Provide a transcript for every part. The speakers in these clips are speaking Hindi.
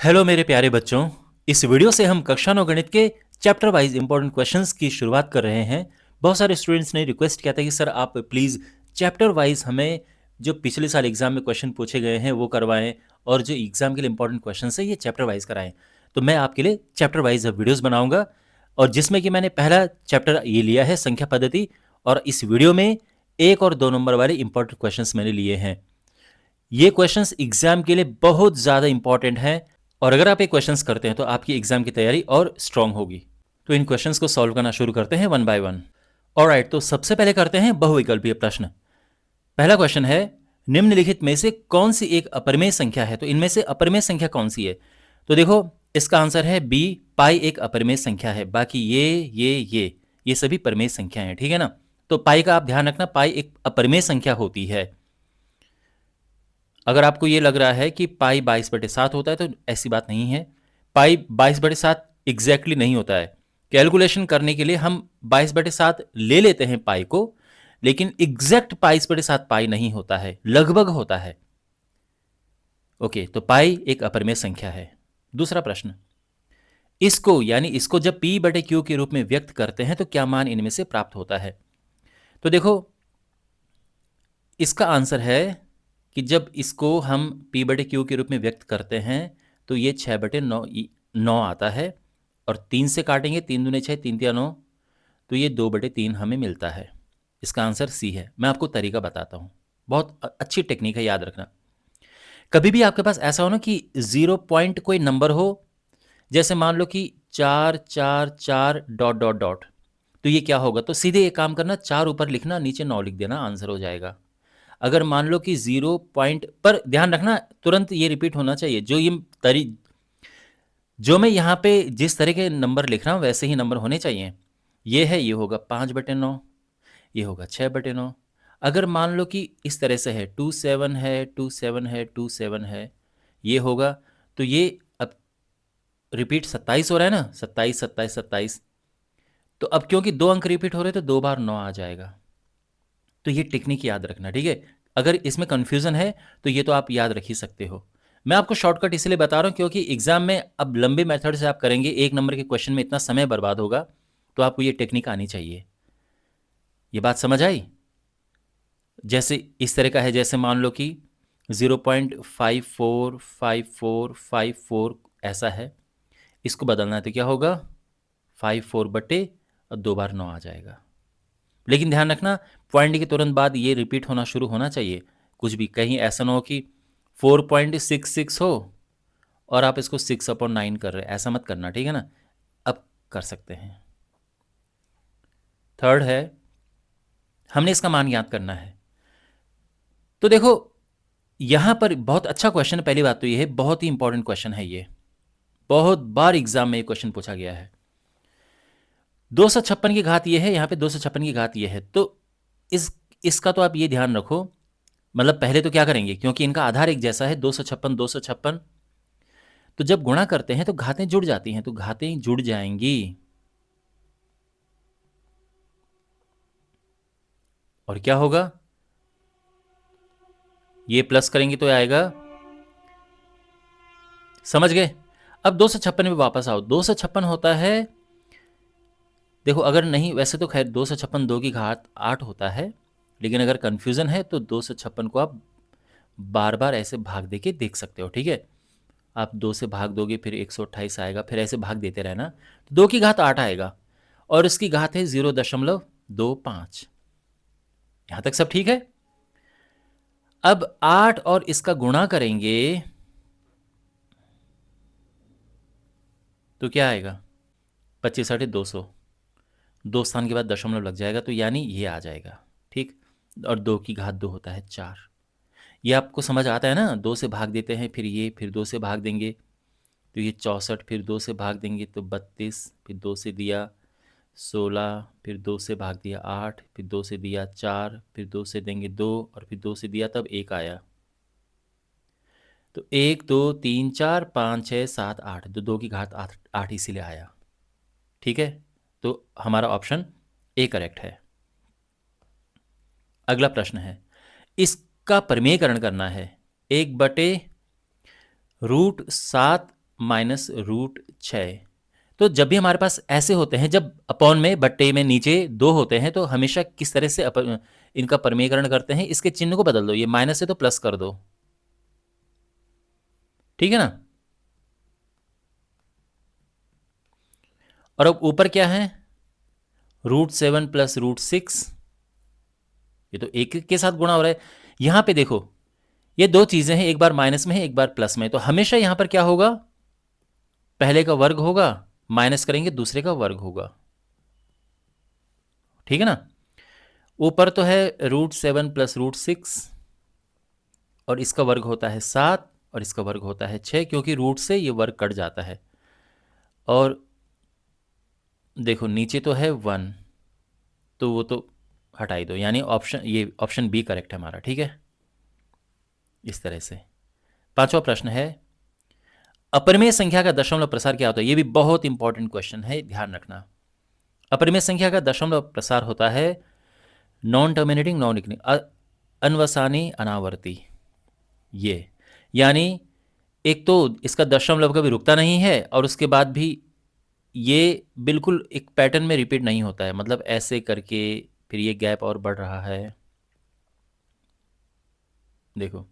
हेलो मेरे प्यारे बच्चों। इस वीडियो से हम कक्षा 9 गणित के चैप्टर वाइज इंपॉर्टेंट क्वेश्चंस की शुरुआत कर रहे हैं। बहुत सारे स्टूडेंट्स ने रिक्वेस्ट किया था कि सर आप प्लीज़ चैप्टर वाइज हमें जो पिछले साल एग्जाम में क्वेश्चन पूछे गए हैं वो करवाएं, और जो एग्जाम के लिए इंपॉर्टेंट क्वेश्चन है ये चैप्टर वाइज कराएं। तो मैं आपके लिए चैप्टर वाइज वीडियोज़ बनाऊंगा, और जिसमें कि मैंने पहला चैप्टर ये लिया है संख्या पद्धति, और इस वीडियो में 1 और 2 नंबर वाले इंपॉर्टेंट क्वेश्चन मैंने लिए हैं। ये क्वेश्चंस एग्जाम के लिए बहुत ज़्यादा इंपॉर्टेंट हैं, और अगर आप ये क्वेश्चंस करते हैं तो आपकी एग्जाम की तैयारी और स्ट्रांग होगी। तो इन क्वेश्चंस को सॉल्व करना शुरू करते हैं वन बाय वन। ऑलराइट, तो सबसे पहले करते हैं बहुविकल्पीय प्रश्न। पहला क्वेश्चन है, निम्नलिखित में से कौन सी एक अपरिमेय संख्या है? तो इनमें से अपरिमेय संख्या कौन सी है? तो देखो, इसका आंसर है बी, पाई एक अपरिमेय संख्या है। बाकी ये सभी परिमेय संख्या है, ठीक है ना। तो पाई का आप ध्यान रखना, पाई एक अपरिमेय संख्या होती है। अगर आपको ये लग रहा है कि पाई 22/7 होता है तो ऐसी बात नहीं है। पाई 22/7 एग्जैक्टली नहीं होता है। कैलकुलेशन करने के लिए हम 22/7 ले लेते हैं पाई को, लेकिन एग्जैक्ट 22/7 पाई नहीं होता है, लगभग होता है। ओके, तो पाई एक अपरिमेय संख्या है। दूसरा प्रश्न, इसको यानी इसको जब p/q के रूप में व्यक्त करते हैं तो क्या मान इनमें से प्राप्त होता है? तो देखो, इसका आंसर है कि जब इसको हम p/q के रूप में व्यक्त करते हैं तो ये 6/9 आता है, और 3 से काटेंगे, 3 दूने 6, 3 तिया 9, तो ये 2/3 हमें मिलता है। इसका आंसर सी है। मैं आपको तरीका बताता हूँ, बहुत अच्छी टेक्निक है, याद रखना। कभी भी आपके पास ऐसा हो ना कि 0 पॉइंट कोई नंबर हो, जैसे मान लो कि 4 4 4 डॉट डॉट डॉट, तो ये क्या होगा? तो सीधे एक काम करना, 4 ऊपर लिखना, नीचे 9 लिख देना, आंसर हो जाएगा। अगर मान लो कि 0 पॉइंट पर, ध्यान रखना तुरंत ये रिपीट होना चाहिए। जो मैं यहाँ पे जिस तरह के नंबर लिख रहा हूँ वैसे ही नंबर होने चाहिए। ये होगा 5/9, ये होगा 6/9। अगर मान लो कि इस तरह से है, 27 है, 27 है, 27 है, ये होगा, तो ये अब रिपीट 27 हो रहा है ना, 27 27 27। तो अब क्योंकि 2 अंक रिपीट हो रहे हैं तो 2 बार 9 आ जाएगा। तो ये टेक्निक याद रखना, ठीक है। अगर इसमें कंफ्यूजन है तो ये तो आप याद रख ही सकते हो। मैं आपको शॉर्टकट इसलिए बता रहा हूँ क्योंकि एग्जाम में अब लंबे मेथड से आप करेंगे, 1 नंबर के क्वेश्चन में इतना समय बर्बाद होगा, तो आपको ये टेक्निक आनी चाहिए। ये बात समझ आई? जैसे इस तरह का है, जैसे मान लो कि 0.545454 ऐसा है, इसको बदलना है तो क्या होगा? 54 बटे और 2 बार 9 आ जाएगा। लेकिन ध्यान रखना, पॉइंट के तुरंत बाद ये रिपीट होना शुरू होना चाहिए। कुछ भी कहीं ऐसा ना हो कि 4.66 हो और आप इसको 6/9 कर रहे हैं, ऐसा मत करना, ठीक है ना। अब कर सकते हैं। थर्ड है, हमने इसका मान याद करना है। तो देखो, यहां पर बहुत अच्छा क्वेश्चन है। पहली बात तो ये है, बहुत ही इंपॉर्टेंट क्वेश्चन है ये, बहुत बार एग्जाम में ये क्वेश्चन पूछा गया है। 256 की घात ये है, यहाँ पे 256 की घात ये है, तो इसका तो आप ये ध्यान रखो। मतलब पहले तो क्या करेंगे, क्योंकि इनका आधार एक जैसा है, 256 256, तो जब गुणा करते हैं तो घातें जुड़ जाती हैं, तो घातें जुड़ जाएंगी, और क्या होगा? ये प्लस करेंगे तो आएगा, समझ गए? अब 256 में वापस आओ, 256 होता है, देखो अगर नहीं, वैसे तो खैर 256 2 की घात 8 होता है, लेकिन अगर कंफ्यूजन है तो 256 को आप बार बार ऐसे भाग दे के देख सकते हो, ठीक है। आप 2 से भाग दोगे फिर 128 आएगा, फिर ऐसे भाग देते रहना, तो 2 की घात 8 आएगा, और इसकी घात है 0.25। यहां तक सब ठीक है। अब 8 और इसका गुणा करेंगे तो क्या आएगा? 25 8 200, 2 स्थान के बाद दशमलव लग जाएगा, तो यानी ये आ जाएगा, ठीक। और 2 की घात 2 होता है 4। ये आपको समझ आता है ना? 2 से भाग देते हैं, फिर ये, फिर 2 से भाग देंगे तो ये 64, फिर 2 से भाग देंगे तो 32, फिर 2 से दिया 16, फिर 2 से भाग दिया 8, फिर 2 से दिया 4, फिर 2 से देंगे 2, और फिर 2 से दिया तब 1 आया। तो 1 2 3 4 5 6 7 8, तो 2 की घात 8 इसीलिए आया, ठीक है। तो हमारा ऑप्शन ए करेक्ट है। अगला प्रश्न है, इसका परिमेयकरण करना है। 1/√7 माइनस रूट 6। तो जब भी हमारे पास ऐसे होते हैं, जब अपॉन में बट्टे में नीचे 2 होते हैं, तो हमेशा किस तरह से इनका परमीकरण करते हैं, इसके चिन्ह को बदल दो, ये माइनस है तो प्लस कर दो, ठीक है ना। और अब ऊपर क्या है, √7 प्लस √6, ये तो एक के साथ गुणा हो रहा है। यहां पे देखो ये दो चीजें हैं, एक बार माइनस में है एक बार प्लस में, तो हमेशा यहां पर क्या होगा, पहले का वर्ग होगा, माइनस करेंगे दूसरे का वर्ग होगा, ठीक है ना। ऊपर तो है √7 प्लस √6, और इसका वर्ग होता है 7, और इसका वर्ग होता है 6, क्योंकि रूट से ये वर्ग कट जाता है। और देखो नीचे तो है 1, तो वो तो हटाई दो, यानी ये ऑप्शन बी करेक्ट है हमारा, ठीक है। इस तरह से पांचवा प्रश्न है, अपरिमेय संख्या का दशमलव प्रसार क्या होता है। ये भी बहुत इंपॉर्टेंट क्वेश्चन है, ध्यान रखना। अपरिमेय संख्या का दशमलव प्रसार होता है नॉन टर्मिनेटिंग नॉन इक्निंग, अनवसानी अनावर्ती। ये यानी एक तो इसका दशमलव कभी रुकता नहीं है, और उसके बाद भी ये बिल्कुल एक पैटर्न में रिपीट नहीं होता है, मतलब ऐसे करके फिर ये गैप और बढ़ रहा है। देखो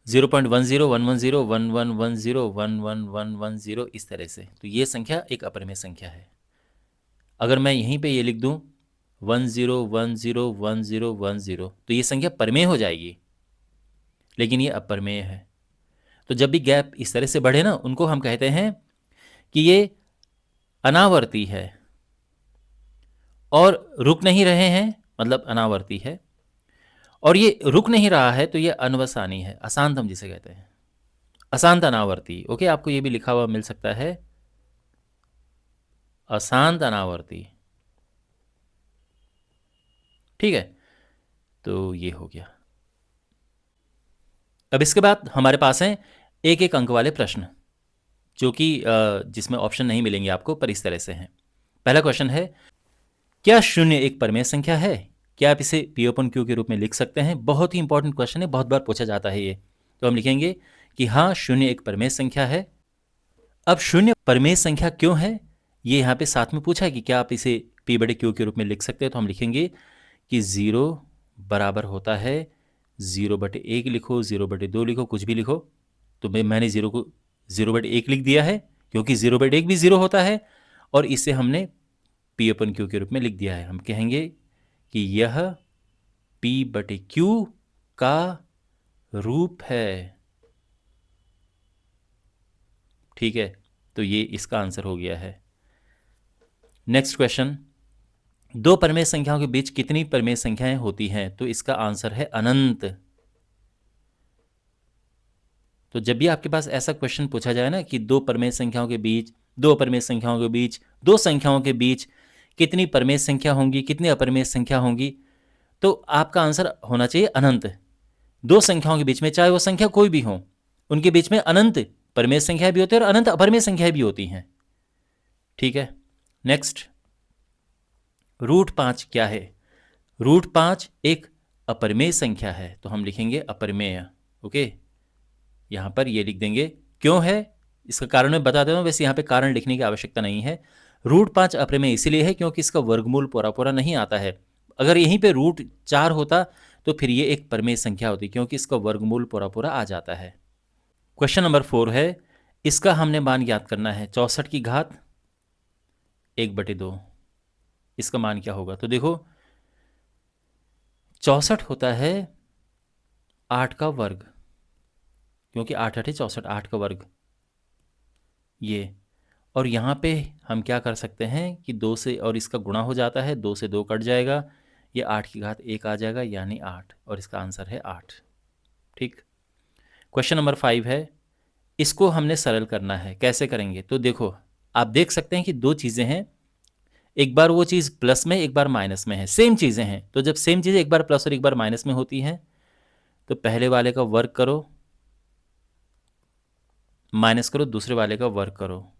0.10 110 1110 111110, इस तरह से, तो ये संख्या एक अपरिमेय संख्या है। अगर मैं यहीं पे ये लिख दूं 10101010, तो ये संख्या परिमेय हो जाएगी, लेकिन ये अपरिमेय है। तो जब भी गैप इस तरह से बढ़े ना, उनको हम कहते हैं कि ये अनावर्ती है, और रुक नहीं रहे हैं मतलब अनावर्ती है, और ये रुक नहीं रहा है तो ये अनवसानी है, अशांत हम जिसे कहते हैं, अशांत अनावर्ती। ओके, आपको ये भी लिखा हुआ मिल सकता है, अशांत अनावर्ती, ठीक है। तो ये हो गया। अब इसके बाद हमारे पास हैं एक एक अंक वाले प्रश्न, जो कि जिसमें ऑप्शन नहीं मिलेंगे आपको, पर इस तरह से हैं। पहला क्वेश्चन है, क्या शून्य एक परिमेय संख्या है। क्या आप इसे P/Q के रूप में लिख सकते हैं। बहुत ही इंपॉर्टेंट क्वेश्चन है, बहुत बार पूछा जाता है ये। तो हम लिखेंगे कि हाँ, शून्य एक परिमेय संख्या है। अब शून्य परिमेय संख्या क्यों है, ये यहाँ पे साथ में पूछा है कि क्या आप इसे P/Q के रूप में लिख सकते हैं। तो हम लिखेंगे कि 0 बराबर होता है 0/1 लिखो, 0/2 लिखो, कुछ भी लिखो। तो मैंने 0 को 0/1 लिख दिया है, क्योंकि 0/1 भी 0 होता है, और इसे हमने P/Q के रूप में लिख दिया है। हम कहेंगे कि यह P/Q का रूप है, ठीक है। तो ये इसका आंसर हो गया है। नेक्स्ट क्वेश्चन, दो परिमेय संख्याओं के बीच कितनी परिमेय संख्याएं होती हैं। तो इसका आंसर है अनंत। तो जब भी आपके पास ऐसा क्वेश्चन पूछा जाए ना कि दो परिमेय संख्याओं के बीच, दो अपरिमेय संख्याओं के बीच, दो संख्याओं के बीच कितनी परिमेय संख्या होंगी, कितनी अपरिमेय संख्या होंगी, तो आपका आंसर होना चाहिए अनंत। दो संख्याओं के बीच में, चाहे वो संख्या कोई भी हो, उनके बीच में अनंत परिमेय संख्याएं भी होती है और अनंत अपरिमेय संख्याएं भी होती हैं, ठीक है। नेक्स्ट, √5 क्या है। √5 एक अपरिमेय संख्या है, तो हम लिखेंगे अपरिमेय। ओके, यहां पर ये लिख देंगे। क्यों है इसका कारण मैं बता देता हूं, वैसे यहां पे कारण लिखने की आवश्यकता नहीं है। √5 अपरिमेय इसीलिए है क्योंकि इसका वर्गमूल पूरा पूरा नहीं आता है। अगर यहीं पे √4 होता तो फिर ये एक परिमेय संख्या होती, क्योंकि इसका वर्गमूल पूरा पूरा आ जाता है। क्वेश्चन नंबर 4 है, इसका हमने मान ज्ञात करना है। 64 की घात 1/2, इसका मान क्या होगा। तो देखो 64 होता है 8 का वर्ग, क्योंकि 8 8 64, 8 का वर्ग ये। और यहाँ पे हम क्या कर सकते हैं कि 2 से और इसका गुणा हो जाता है, 2 से 2 कट जाएगा, ये 8 की घात 1 आ जाएगा, यानी 8, और इसका आंसर है 8, ठीक। क्वेश्चन नंबर 5 है, इसको हमने सरल करना है। कैसे करेंगे। तो देखो आप देख सकते हैं कि दो चीज़ें हैं, एक बार वो चीज़ प्लस में, एक बार माइनस में है, सेम चीज़ें हैं। तो जब सेम चीज़ें एक बार प्लस और एक बार माइनस में होती हैं, तो पहले वाले का वर्ग करो, माइनस करो, दूसरे वाले का वर्ग करो।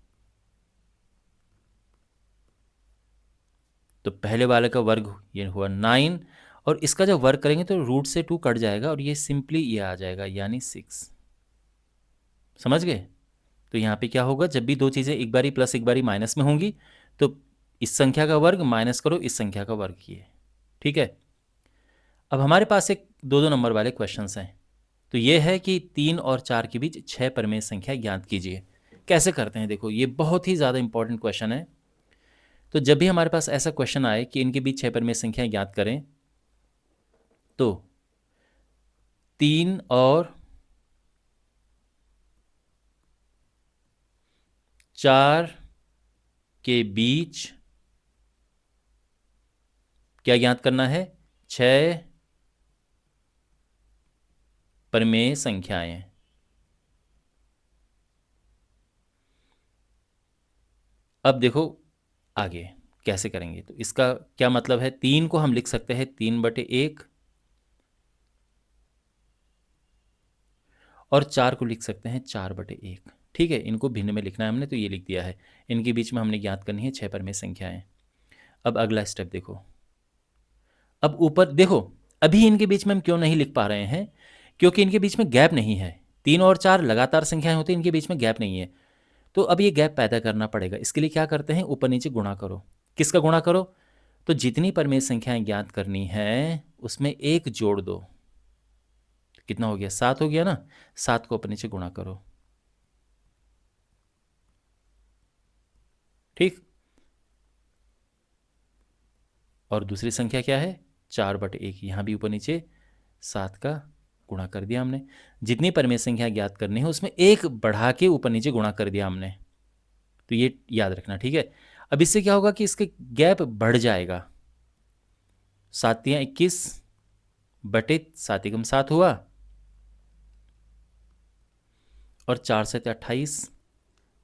तो पहले वाले का वर्ग ये हुआ 9, और इसका जब वर्ग करेंगे तो रूट से 2 कट जाएगा, और ये सिंपली ये आ जाएगा, यानी 6। समझ गए। तो यहाँ पे क्या होगा, जब भी दो चीज़ें एक बारी प्लस एक बारी माइनस में होंगी तो इस संख्या का वर्ग माइनस करो इस संख्या का वर्ग किए। ठीक है, अब हमारे पास एक दो दो नंबर वाले क्वेश्चंस हैं। तो ये है कि 3 और 4 के बीच 6 परमेय संख्या ज्ञात कीजिए। कैसे करते हैं, देखो ये बहुत ही ज़्यादा इंपॉर्टेंट क्वेश्चन है। तो जब भी हमारे पास ऐसा क्वेश्चन आए कि इनके बीच 6 परमेय संख्या ज्ञात करें, तो 3 और 4 के बीच क्या ज्ञात करना है, 6 परमेय संख्याएं। अब देखो आगे कैसे करेंगे, तो इसका क्या मतलब है, 3 को हम लिख सकते हैं 3/1 और 4 को लिख सकते हैं 4/1। ठीक है, इनको भिन्न में लिखना है हमने, तो ये लिख दिया है। इनके बीच में हमने ज्ञात करनी है 6 परमेय संख्याएं। अब अगला स्टेप देखो, अब ऊपर देखो, अभी इनके बीच में हम क्यों नहीं लिख पा रहे हैं, क्योंकि इनके बीच में गैप नहीं है। 3 और 4 लगातार संख्याएं होती हैं, इनके बीच में गैप नहीं है। तो अब ये गैप पैदा करना पड़ेगा। इसके लिए क्या करते हैं, ऊपर नीचे गुणा करो। किसका गुणा करो, तो जितनी परमेय संख्याएं ज्ञात करनी है उसमें एक जोड़ दो। कितना हो गया, 7 हो गया ना। 7 को ऊपर नीचे गुणा करो। ठीक, और दूसरी संख्या क्या है, 4/1। यहाँ भी ऊपर नीचे 7 का गुणा कर दिया हमने। जितनी परमेय संख्या ज्ञात करनी है उसमें एक बढ़ा के ऊपर नीचे गुणा कर दिया हमने। तो ये याद रखना, ठीक है। अब इससे क्या होगा कि इसके गैप बढ़ जाएगा। 7×21 = 7 हुआ, और 4×7 =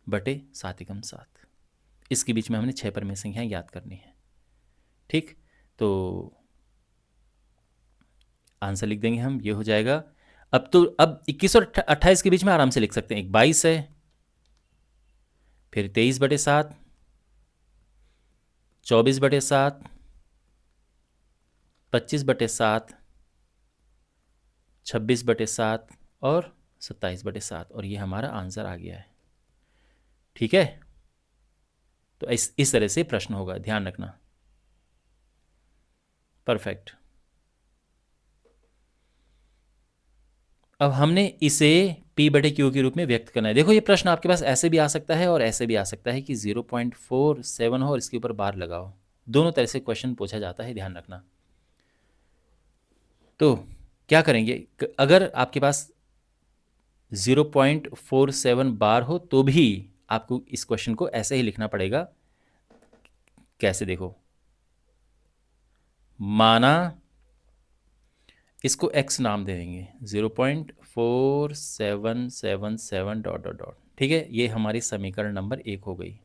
28 / 7। इसके बीच में हमने 6 परमेय संख्याएं ज्ञात करनी है। ठीक, तो आंसर लिख देंगे हम, ये हो जाएगा। अब 21 और 28 के बीच में आराम से लिख सकते हैं। एक 22 है, फिर 23/7, 24/7, 25/7, 26/7 और 27/7, और ये हमारा आंसर आ गया है। ठीक है, तो इस तरह से प्रश्न होगा, ध्यान रखना। परफेक्ट। अब हमने इसे P/Q के रूप में व्यक्त करना है। देखो ये प्रश्न आपके पास ऐसे भी आ सकता है और ऐसे भी आ सकता है कि 0.47 हो और इसके ऊपर बार लगाओ। दोनों तरह से क्वेश्चन पूछा जाता है, ध्यान रखना। तो क्या करेंगे, अगर आपके पास 0.47 बार हो तो भी आपको इस क्वेश्चन को ऐसे ही लिखना पड़ेगा। कैसे, देखो, माना इसको x नाम दे देंगे, 0.4777 ... ठीक है, ये हमारी समीकरण नंबर 1 हो गई।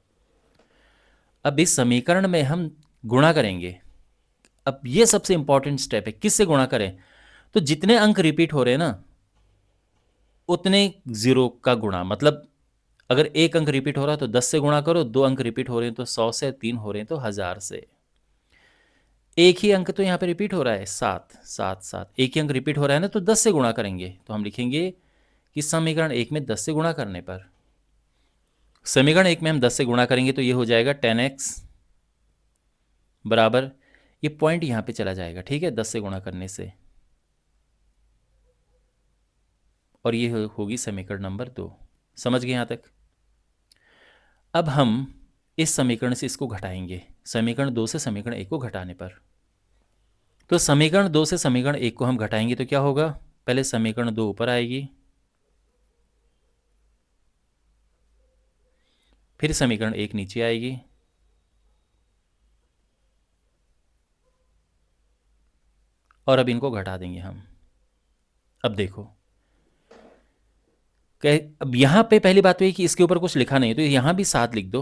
अब इस समीकरण में हम गुणा करेंगे। अब ये सबसे इंपॉर्टेंट स्टेप है, किससे गुणा करें, तो जितने अंक रिपीट हो रहे हैं ना उतने जीरो का गुणा। मतलब अगर एक अंक रिपीट हो रहा है तो 10 से गुणा करो, 2 अंक रिपीट हो रहे हैं तो 100 से, 3 हो रहे हैं तो 1000 से। एक ही अंक तो यहाँ पे रिपीट हो रहा है, 7 7 7, एक ही अंक रिपीट हो रहा है ना, तो 10 से गुणा करेंगे। तो हम लिखेंगे कि समीकरण 1 में 10 से गुणा करने पर, समीकरण 1 में हम 10 से गुणा करेंगे तो ये हो जाएगा 10x बराबर, ये पॉइंट यहाँ पे चला जाएगा, ठीक है, 10 से गुणा करने से, और ये होगी समीकरण नंबर 2। समझ गए यहाँ तक। अब हम इस समीकरण से इसको घटाएंगे, समीकरण 2 से समीकरण 1 को घटाने पर। तो समीकरण 2 से समीकरण 1 को हम घटाएंगे तो क्या होगा, पहले समीकरण 2 ऊपर आएगी, फिर समीकरण 1 नीचे आएगी, और अब इनको घटा देंगे हम। अब देखो, अब यहाँ पे पहली बात तो ये कि इसके ऊपर कुछ लिखा नहीं है, तो यहाँ भी 7 लिख दो,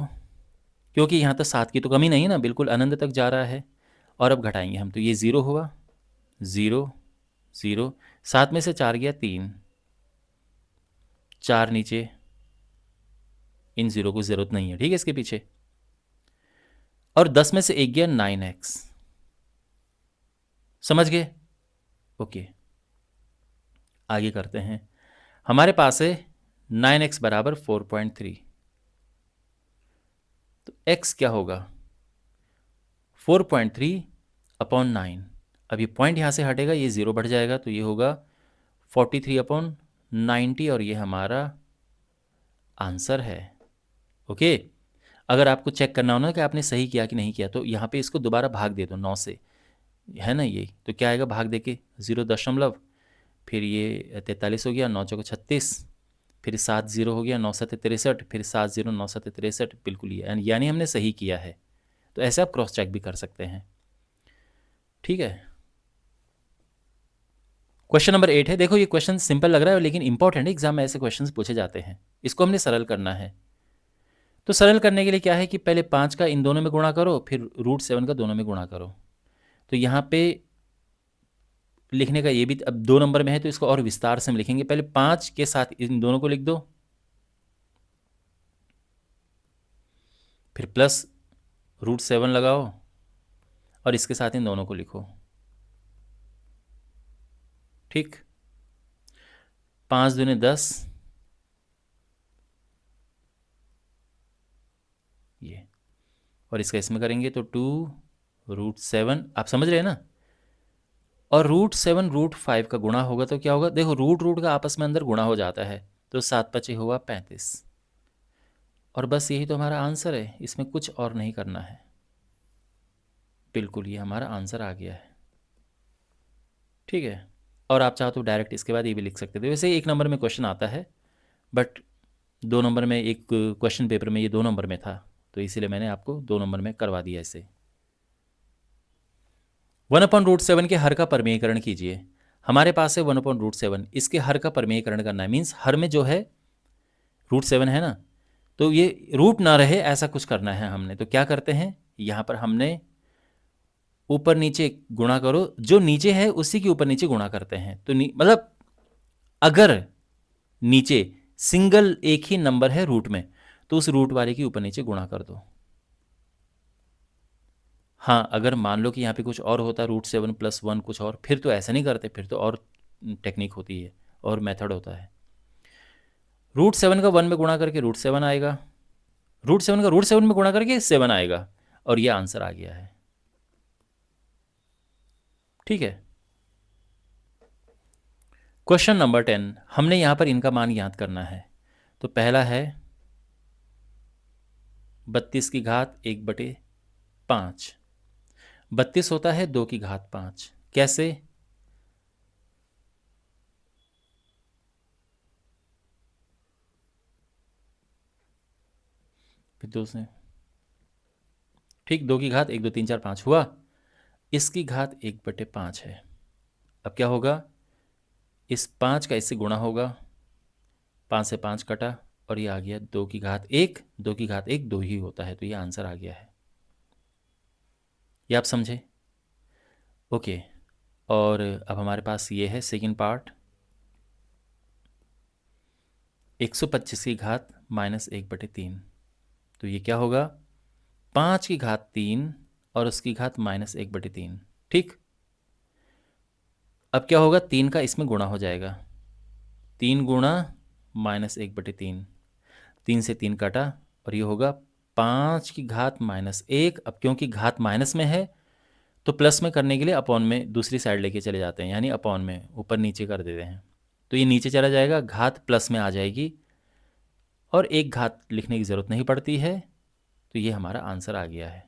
क्योंकि यहाँ तो 7 की तो कमी नहीं है ना, बिल्कुल अनंत तक जा रहा है। और अब घटाएंगे हम, तो ये 0 हुआ, 0 0, 7 में से 4 गया 3, 4 नीचे, इन 0 को ज़रूरत नहीं है, ठीक है, इसके पीछे। और 10 में से 1 गया 9x। समझ गए, ओके। आगे करते हैं, हमारे पास है 9x बराबर 4.3, तो x क्या होगा 4.3 अपॉन 9। अब ये पॉइंट यहाँ से हटेगा, ये 0 बढ़ जाएगा, तो ये होगा 43 अपॉन 90 और ये हमारा आंसर है। ओके, अगर आपको चेक करना हो ना कि आपने सही किया कि नहीं किया, तो यहाँ पे इसको दोबारा भाग दे दो 9 से, है ना, ये तो क्या आएगा भाग दे के 0 फिर ये 43 हो गया, 9 चौको 36, फिर 7 0 हो गया, 9 7 63, फिर 7 0 9 7 63, बिल्कुल ये यानी हमने सही किया है। तो ऐसे आप क्रॉस चेक भी कर सकते हैं। ठीक है, क्वेश्चन नंबर 8 है। देखो ये क्वेश्चन सिंपल लग रहा है लेकिन इंपॉर्टेंट है, एग्जाम में ऐसे क्वेश्चन पूछे जाते हैं। इसको हमने सरल करना है। तो सरल करने के लिए क्या है कि पहले 5 का इन दोनों में गुणा करो, फिर √7 का दोनों में गुणा करो। तो यहाँ पे लिखने का ये भी, अब 2 नंबर में है तो इसको और विस्तार से हम लिखेंगे। पहले 5 के साथ इन दोनों को लिख दो, फिर प्लस √7 लगाओ और इसके साथ इन दोनों को लिखो। ठीक, 5 दूने 10, ये, और इसका इसमें करेंगे तो 2√7, आप समझ रहे हैं ना। और √7 √5 का गुणा होगा तो क्या होगा, देखो रूट का आपस में अंदर गुणा हो जाता है, तो 7 5 हुआ 35। और बस यही तो हमारा आंसर है, इसमें कुछ और नहीं करना है। बिल्कुल ये हमारा आंसर आ गया है। ठीक है, और आप चाहो तो डायरेक्ट इसके बाद ये भी लिख सकते थे। वैसे 1 नंबर में क्वेश्चन आता है, बट 2 नंबर में एक क्वेश्चन पेपर में ये 2 नंबर में था, तो इसीलिए मैंने आपको 2 नंबर में करवा दिया इसे। 1/√7 के हर का परमेयीकरण कीजिए। हमारे पास है 1/√7, इसके हर का परमेयीकरण करना है, मीन्स हर में जो है √7 है ना, तो ये रूट ना रहे ऐसा कुछ करना है हमने। तो क्या करते हैं, यहाँ पर हमने ऊपर नीचे गुणा करो, जो नीचे है उसी के ऊपर नीचे गुणा करते हैं। तो मतलब अगर नीचे सिंगल एक ही नंबर है रूट में, तो उस रूट वाले के ऊपर नीचे गुणा कर दो। हाँ, अगर मान लो कि यहाँ पे कुछ और होता √7 + 1 कुछ और, फिर तो ऐसा नहीं करते, फिर तो और टेक्निक होती है और मेथड होता है। √7 का 1 में गुणा करके √7 आएगा, √7 का √7 में गुणा करके 7 आएगा, और ये आंसर आ गया है। ठीक है, क्वेश्चन नंबर 10, हमने यहाँ पर इनका मान याद करना है। तो पहला है 32 की घात 1/5। 32 होता है 2 की घात 5। कैसे, फिर 2 से, ठीक, 2 की घात 1 2 3 4 5 हुआ, इसकी घात 1/5 है। अब क्या होगा, इस 5 का इससे गुणा होगा, 5 से 5 कटा, और ये आ गया 2 की घात 1, 2 की घात 1 2 ही होता है, तो ये आंसर आ गया है। ये आप समझे। ओके, और अब हमारे पास ये है सेकंड पार्ट, 125 की घात -1/3। तो ये क्या होगा, 5 की घात 3 और उसकी घात -1/3। ठीक, अब क्या होगा, 3 का इसमें गुणा हो जाएगा, 3 गुणा -1/3, 3 से 3 काटा, और ये होगा 5 की घात -1। अब क्योंकि घात माइनस में है तो प्लस में करने के लिए अपॉन में दूसरी साइड लेके चले जाते हैं, यानी अपॉन में ऊपर नीचे कर देते हैं, तो ये नीचे चला जाएगा, घात प्लस में आ जाएगी, और एक घात लिखने की ज़रूरत नहीं पड़ती है। तो ये हमारा आंसर आ गया है,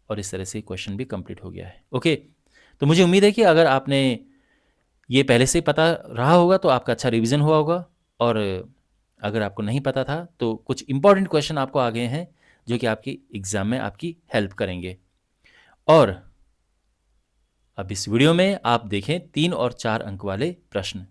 और इस तरह से क्वेश्चन भी कंप्लीट हो गया है। ओके, तो मुझे उम्मीद है कि अगर आपने ये पहले से ही पता रहा होगा तो आपका अच्छा रिवीजन हुआ होगा, और अगर आपको नहीं पता था तो कुछ इंपॉर्टेंट क्वेश्चन आपको आ गए हैं जो कि आपकी एग्ज़ाम में आपकी हेल्प करेंगे। और अब इस वीडियो में आप देखें 3 और 4 अंक वाले प्रश्न।